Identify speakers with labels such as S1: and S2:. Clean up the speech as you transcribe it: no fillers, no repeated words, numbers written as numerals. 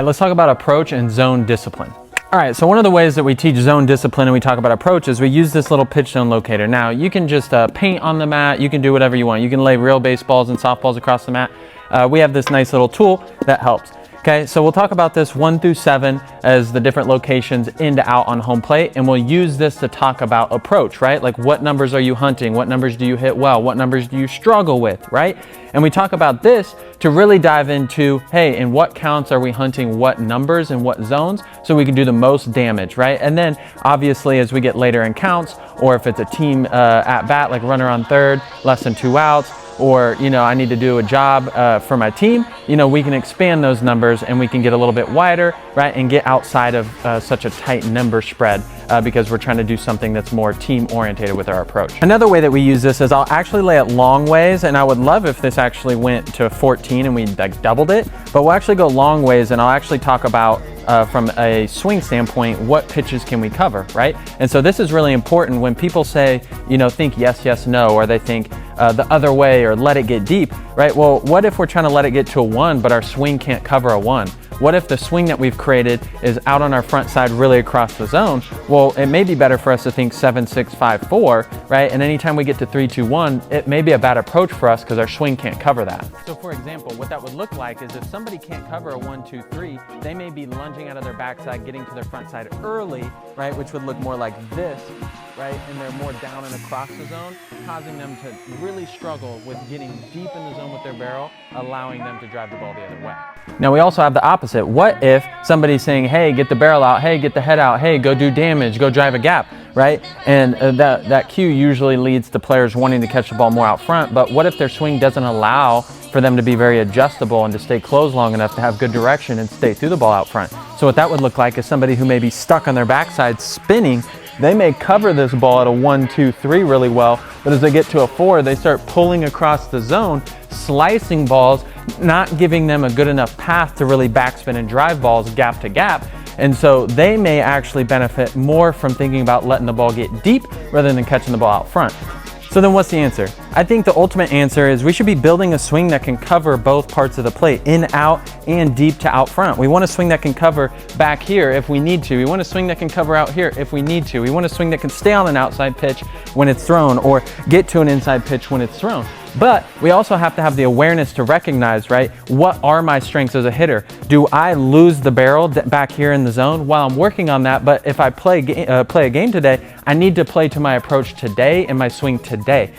S1: Let's talk about approach and zone discipline. All right, so one of the ways that we teach zone discipline and we talk about approach is we use this little pitch zone locator. Now, you can just paint on the mat, you can do whatever you want. You can lay real baseballs and softballs across the mat. We have this nice little tool that helps. Okay, so we'll talk about this 1 through 7 as the different locations in to out on home plate, and we'll use this to talk about approach, right? Like what numbers are you hunting? What numbers do you hit well? What numbers do you struggle with, right? And we talk about this to really dive into, hey, in what counts are we hunting what numbers and what zones so we can do the most damage, right? And then obviously as we get later in counts, or if it's a team at bat, like runner on third, less than 2 outs, or, you know, I need to do a job for my team, you know, we can expand those numbers and we can get a little bit wider, right, and get outside of such a tight number spread because we're trying to do something that's more team oriented with our approach. Another way that we use this is I'll actually lay it long ways, and I would love if this actually went to 14 and we like doubled it, but we'll actually go long ways, and I'll actually talk about from a swing standpoint, what pitches can we cover, right? And so this is really important when people say, you know, think yes, yes, no, or they think the other way or let it get deep, right? Well, what if we're trying to let it get to a 1, but our swing can't cover a 1? What if the swing that we've created is out on our front side really across the zone? Well, it may be better for us to think 7, 6, 5, 4, right? And anytime we get to 3, 2, 1, it may be a bad approach for us because our swing can't cover that. So for example, what that would look like is if somebody can't cover a 1, 2, 3, they may be lunging out of their backside, getting to their front side early, right? Which would look more like this, right? And they're more down and across the zone, causing them to really struggle with getting deep in the zone with their barrel, allowing them to drive the ball the other way. Now we also have the opposite. What if somebody's saying, hey, get the barrel out, hey, get the head out, hey, go do damage, go drive a gap, right? And that cue usually leads to players wanting to catch the ball more out front, but what if their swing doesn't allow for them to be very adjustable and to stay closed long enough to have good direction and stay through the ball out front? So what that would look like is somebody who may be stuck on their backside spinning. They may cover this ball at a 1, 2, 3 really well, but as they get to a 4, they start pulling across the zone, slicing balls, not giving them a good enough path to really backspin and drive balls gap to gap. And so they may actually benefit more from thinking about letting the ball get deep rather than catching the ball out front. So then what's the answer? I think the ultimate answer is we should be building a swing that can cover both parts of the plate, in, out, and deep to out front. We want a swing that can cover back here if we need to. We want a swing that can cover out here if we need to. We want a swing that can stay on an outside pitch when it's thrown or get to an inside pitch when it's thrown. But we also have to have the awareness to recognize, right, what are my strengths as a hitter? Do I lose the barrel back here in the zone? Well, I'm working on that, but if I play a game today, I need to play to my approach today and my swing today.